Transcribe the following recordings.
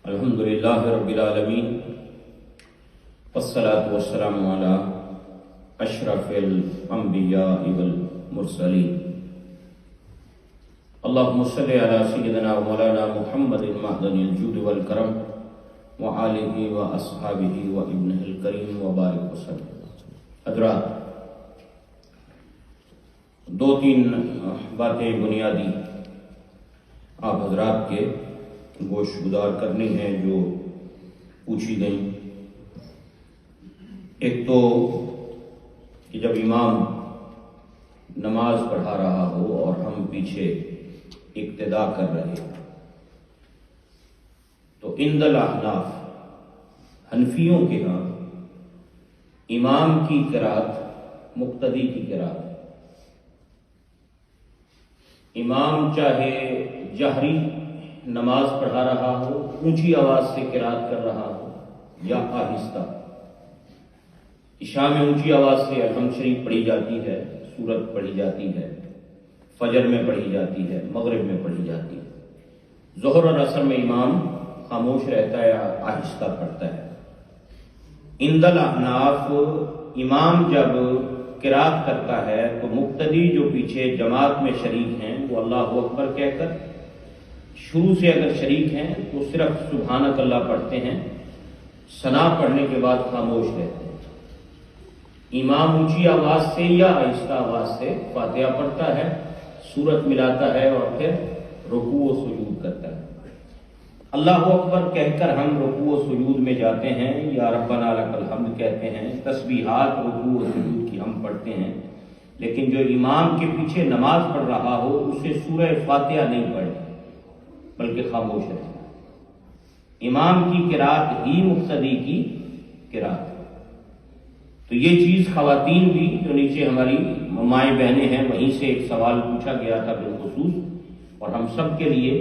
الحمد للہ رب العالمین والصلاة والسلام علی اشرف الانبیاء والمرسلین اللہم صلی علی سیدنا و مولانا محمد معدن الجود والکرم وآلہ و اصحابہ و ابنہ الکریم وبارک وسلم۔ حضرات، دو تین باتیں بنیادی آپ حضرات کے گوش گزار کرنی ہیں جو پوچھی گئیں۔ ایک تو کہ جب امام نماز پڑھا رہا ہو اور ہم پیچھے اقتدا کر رہے ہیں تو عند الاحناف حنفیوں کے ہاں امام کی قرات مقتدی کی قرات، امام چاہے جہری نماز پڑھا رہا ہو، اونچی آواز سے قرات کر رہا ہو یا آہستہ۔ عشاء میں اونچی آواز سے الحمد شریف پڑھی جاتی ہے، سورت پڑھی جاتی ہے، فجر میں پڑھی جاتی ہے، مغرب میں پڑھی جاتی ہے۔ ظہر اور عصر میں امام خاموش رہتا ہے یا آہستہ پڑھتا ہے۔ عند الاحناف امام جب قرات کرتا ہے تو مقتدی جو پیچھے جماعت میں شریک ہیں وہ اللہ اکبر کہہ کر، شروع سے اگر شریک ہیں تو صرف سبحانک اللہ پڑھتے ہیں، ثنا پڑھنے کے بعد خاموش رہتے ہیں۔ امام اونچی آواز سے یا آہستہ آواز سے فاتحہ پڑھتا ہے، سورت ملاتا ہے اور پھر رکوع و سجود کرتا ہے۔ اللہ اکبر کہہ کر ہم رکوع و سجود میں جاتے ہیں یا ربنا لک الحمد کہتے ہیں، تسبیحات رکوع و سجود کی ہم پڑھتے ہیں، لیکن جو امام کے پیچھے نماز پڑھ رہا ہو اسے سورہ فاتحہ نہیں پڑھنی بلکہ خاموش رہنا۔ امام کی قرات ہی مقتدی کی قرات۔ تو یہ چیز خواتین بھی جو نیچے ہماری مائیں بہنیں ہیں وہیں سے ایک سوال پوچھا گیا تھا بالخصوص، اور ہم سب کے لیے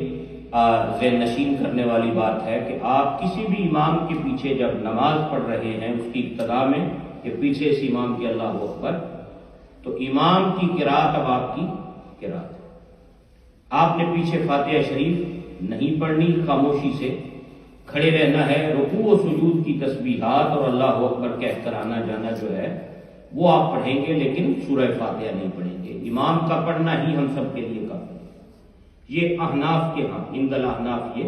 ذہن نشین کرنے والی بات ہے کہ آپ کسی بھی امام کے پیچھے جب نماز پڑھ رہے ہیں اس کی ابتدا میں کہ پیچھے سے امام کے اللہ اکبر، تو امام کی قرات اب آپ کی قرات ہے۔ آپ نے پیچھے فاتحہ شریف نہیں پڑھنی، خاموشی سے کھڑے رہنا ہے۔ رکوع و سجود کی تسبیحات اور اللہ اکبر کہہ کر آنا جانا جو ہے وہ آپ پڑھیں گے، لیکن سورہ فاتحہ نہیں پڑھیں گے۔ امام کا پڑھنا ہی ہم سب کے لیے کافی ہے۔ یہ احناف کے ہاں، عند الاحناف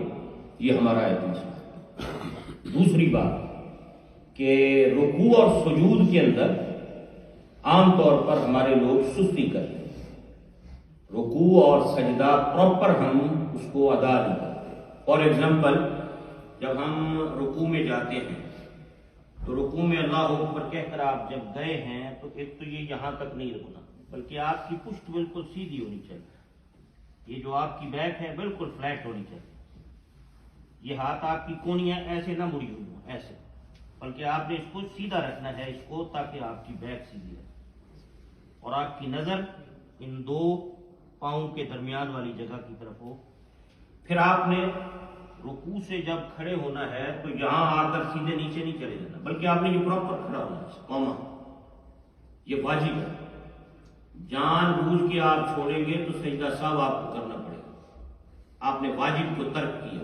یہ ہمارا اعتماد ہے۔ دوسری بات کہ رکوع اور سجود کے اندر عام طور پر ہمارے لوگ سستی کرتے ہیں۔ رکوع اور سجدہ پراپر ہم اس کو ادا نہیں کرتے۔ فار ایگزامپل، جب ہم رکوع میں جاتے ہیں تو رکوع میں اللہ اکبر کہہ کر آپ جب گئے ہیں تو ایک تو یہ یہاں تک نہیں رکنا، بلکہ آپ کی پشت بالکل سیدھی ہونی چاہیے۔ یہ جو آپ کی بیک ہے بالکل فلیٹ ہونی چاہیے۔ یہ ہاتھ آپ کی کونیاں ایسے نہ مڑی ہوئی ہوں، ایسے، بلکہ آپ نے اس کو سیدھا رکھنا ہے اس کو، تاکہ آپ کی بیک سیدھی رہے اور آپ کی نظر ان دو پاؤں کے درمیان والی جگہ کی طرف ہو۔ پھر آپ نے رکوع سے جب کھڑے ہونا ہے تو یہاں آ کر سیدھے نیچے نہیں چلے جانا، بلکہ آپ نے یہ پراپر کھڑا ہونا ہے، قوما۔ یہ واجب ہے۔ جان بوجھ کے آپ چھوڑیں گے تو سجدہ سہو آپ کو کرنا پڑے گا۔ آپ نے واجب کو ترک کیا۔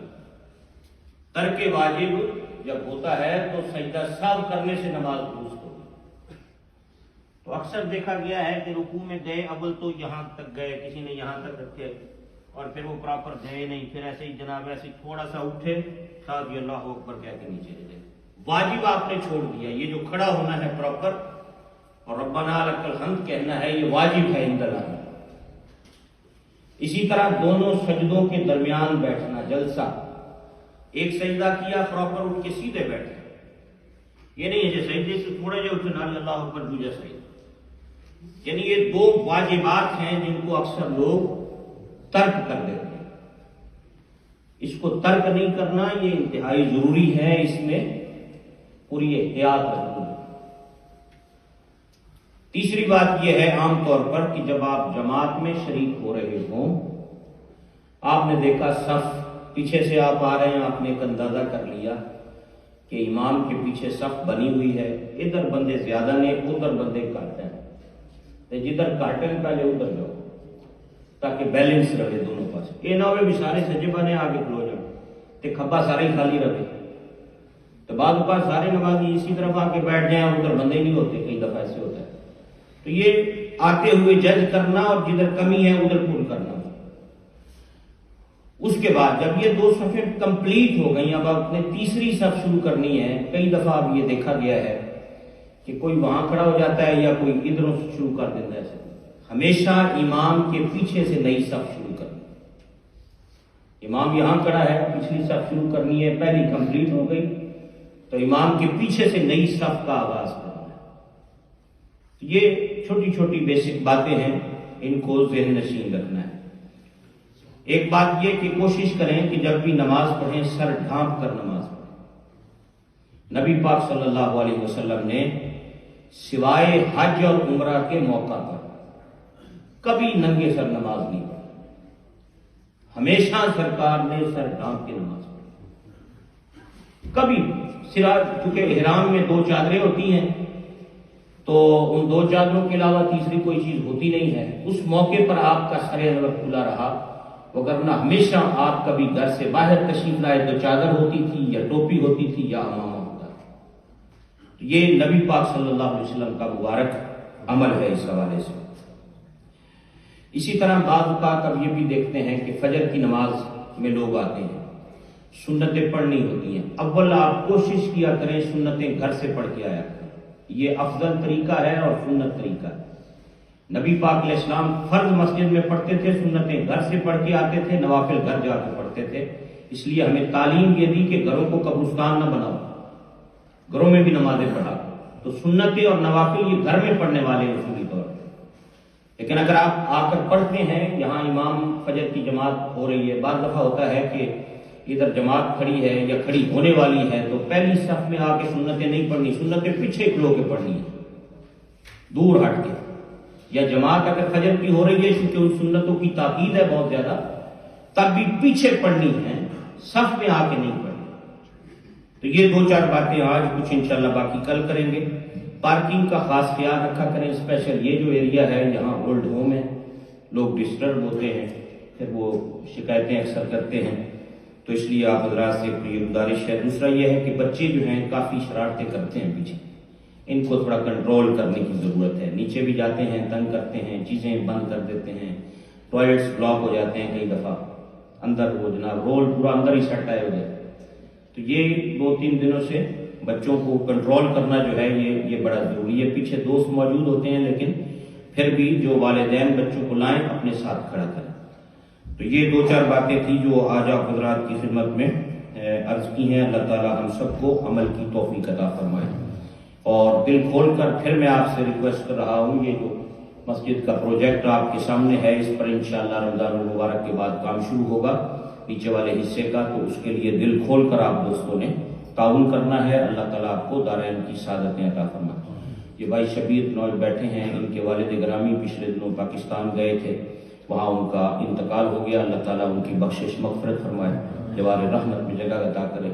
ترک واجب جب ہوتا ہے تو سجدہ سہو کرنے سے نماز درست ہوگی۔ تو اکثر دیکھا گیا ہے کہ رکوع میں گئے، اول تو یہاں تک گئے، کسی نے یہاں تک رکھے اور پھر وہ پراپر گئے نہیں، پھر ایسے ہی جناب ایسے تھوڑا سا اٹھے، ساتھ ہی اللہ اکبر کہہ کے نیچے گئے۔ واجب آپ نے چھوڑ دیا۔ یہ جو کھڑا ہونا ہے پراپر اور ربنا لک الحمد کہنا ہے، یہ واجب ہے عند الاحناف۔ اسی طرح دونوں سجدوں کے درمیان بیٹھنا، جلسہ، ایک سجدہ کیا پراپر اٹھ کے سیدھے بیٹھے، یہ نہیں ہے جو سجدے سے تھوڑا جا اٹھے نال اللہ اکبر دوجا سجدہ۔ یعنی یہ دو واجبات ہیں جن کو اکثر لوگ ترک کر دیتے ہیں۔ اس کو ترک نہیں کرنا یہ انتہائی ضروری ہے، اس میں پوری احتیاط رکھنی ہے۔ تیسری بات یہ ہے عام طور پر کہ جب آپ جماعت میں شریک ہو رہے ہوں، آپ نے دیکھا صف پیچھے سے آپ آ رہے ہیں، آپ نے ایک اندازہ کر لیا کہ امام کے پیچھے صف بنی ہوئی ہے، ادھر بندے زیادہ نے، ادھر بندے کٹ ہیں، تو جدھر کٹ ہیں پہلے ادھر جاؤ تاکہ بیلنس رہے دونوں پاس۔ یہ نہ ہوئے بھی سارے سجے بنے آگے کھلو جاؤ، تے کھبا سارے ہی خالی رہے، تو بعض اوقات سارے نمازی اسی طرف آ کے بیٹھ جائیں اور ادھر بندے ہی نہیں ہوتے، کئی دفعہ ایسے ہوتا ہے۔ تو یہ آتے ہوئے جج کرنا اور جدھر کمی ہے ادھر پور کرنا۔ اس کے بعد جب یہ 2 صفیں کمپلیٹ ہو گئیں، اب آپ نے تیسری صف شروع کرنی ہے۔ کئی دفعہ اب یہ دیکھا گیا ہے کہ کوئی وہاں کھڑا ہو جاتا ہے یا کوئی ادھروں سے شروع کر دیتا ہے۔ ہمیشہ امام کے پیچھے سے نئی صف شروع کرنی۔ امام یہاں کھڑا ہے، پچھلی صف شروع کرنی ہے، پہلی کمپلیٹ ہو گئی تو امام کے پیچھے سے نئی صف کا آغاز کرنا ہے۔ یہ چھوٹی چھوٹی بیسک باتیں ہیں، ان کو ذہن نشین رکھنا ہے۔ ایک بات یہ کہ کوشش کریں کہ جب بھی نماز پڑھیں سر ڈھانپ کر نماز پڑھیں۔ نبی پاک صلی اللہ علیہ وسلم نے سوائے حج اور عمرہ کے موقع پر کبھی ننگے سر نماز نہیں پڑھی، ہمیشہ سرکار نے سر ڈھانپ کے نماز پڑھی۔ کبھی چونکہ احرام میں 2 چادریں ہوتی ہیں تو ان 2 چادروں کے علاوہ تیسری کوئی چیز ہوتی نہیں ہے، اس موقع پر آپ کا سر انور کھلا رہا، وگرنہ ہمیشہ آپ کبھی گھر سے باہر تشریف لائے تو چادر ہوتی تھی یا ٹوپی ہوتی تھی یا عمامہ ہوتا تھا۔ تو یہ نبی پاک صلی اللہ علیہ وسلم کا مبارک عمل ہے اس حوالے سے۔ اسی طرح بعض اوقات اب یہ بھی دیکھتے ہیں کہ فجر کی نماز میں لوگ آتے ہیں، سنتیں پڑھنی ہوتی ہیں۔ اول آپ کوشش کیا کریں سنتیں گھر سے پڑھ کے آیا کریں، یہ افضل طریقہ ہے اور سنت طریقہ ہے۔ نبی پاک علیہ السلام فرض مسجد میں پڑھتے تھے، سنتیں گھر سے پڑھ کے آتے تھے، نوافل گھر جا کے پڑھتے تھے۔ اس لیے ہمیں تعلیم یہ دی کہ گھروں کو قبرستان نہ بناؤ، گھروں میں بھی نمازیں پڑھا۔ تو سنتیں اور نوافل یہ گھر میں پڑھنے والے اصولی طور پر، لیکن اگر آپ آ کر پڑھتے ہیں، یہاں امام فجر کی جماعت ہو رہی ہے، بعض دفعہ ہوتا ہے کہ ادھر جماعت کھڑی ہے یا کھڑی ہونے والی ہے تو پہلی صف میں آ کے سنتیں نہیں پڑھنی، سنتیں پیچھے کھلو کے پڑھنی ہے، دور ہٹ کے۔ یا جماعت اگر فجر کی ہو رہی ہے، چونکہ ان سنتوں کی تاکید ہے بہت زیادہ، تب بھی پیچھے پڑھنی ہے، صف میں آ کے نہیں پڑھنی۔ تو یہ 2-4 باتیں آج کچھ انشاءاللہ باقی کل کریں گے۔ پارکنگ کا خاص خیال رکھا کریں، اسپیشل یہ جو ایریا ہے یہاں اولڈ ہوم ہے، لوگ ڈسٹرب ہوتے ہیں، پھر وہ شکایتیں اکثر کرتے ہیں، تو اس لیے آپ حضرات سے یہ گزارش ہے۔ دوسرا یہ ہے کہ بچے جو ہیں کافی شرارتیں کرتے ہیں پیچھے، ان کو تھوڑا کنٹرول کرنے کی ضرورت ہے۔ نیچے بھی جاتے ہیں، تنگ کرتے ہیں، چیزیں بند کر دیتے ہیں، ٹوائلٹس بلاک ہو جاتے ہیں کئی دفعہ، اندر وہ جناب رول پورا اندر ہی سیٹ آئے ہوئے۔ تو یہ 2-3 دنوں سے بچوں کو کنٹرول کرنا جو ہے یہ بڑا ضروری ہے۔ پیچھے دوست موجود ہوتے ہیں لیکن پھر بھی جو والدین بچوں کو لائیں اپنے ساتھ کھڑا کریں۔ تو یہ 2-4 باتیں تھیں جو آج آپ حضرات کی خدمت میں عرض کی ہیں۔ اللہ تعالی ہم سب کو عمل کی توفیق عطا فرمائے، اور دل کھول کر پھر میں آپ سے ریکویسٹ کر رہا ہوں، یہ جو مسجد کا پروجیکٹ آپ کے سامنے ہے، اس پر انشاءاللہ رمضان المبارک کے بعد کام شروع ہوگا نیچے والے حصے کا، تو اس کے لیے دل کھول کر آپ دوستوں نے تعاون کرنا ہے۔ اللہ تعالیٰ آپ کو دارین کی سعادتیں عطا فرمائے۔ یہ بھائی شبیر نوج بیٹھے ہیں، ان کے والد گرامی پچھلے دنوں پاکستان گئے تھے، وہاں ان کا انتقال ہو گیا۔ اللہ تعالیٰ ان کی بخشش مغفرت فرمائے، جوار رحمت میں جگہ عطا کرے۔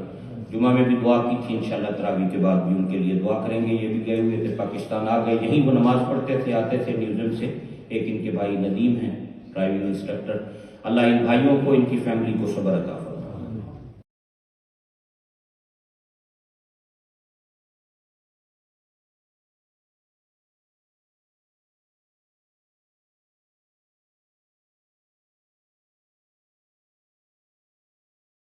جمعہ میں بھی دعا کی تھی، انشاءاللہ تراویح کے بعد بھی ان کے لیے دعا کریں گے۔ یہ بھی گئے ہوئے تھے پاکستان، آ گئے، یہیں وہ نماز پڑھتے تھے، آتے تھے نیوزیلینڈ سے۔ ایک ان کے بھائی ندیم ہیں ڈرائیونگ انسٹرکٹر، اللہ ان بھائیوں کو ان کی فیملی کو صبر عطا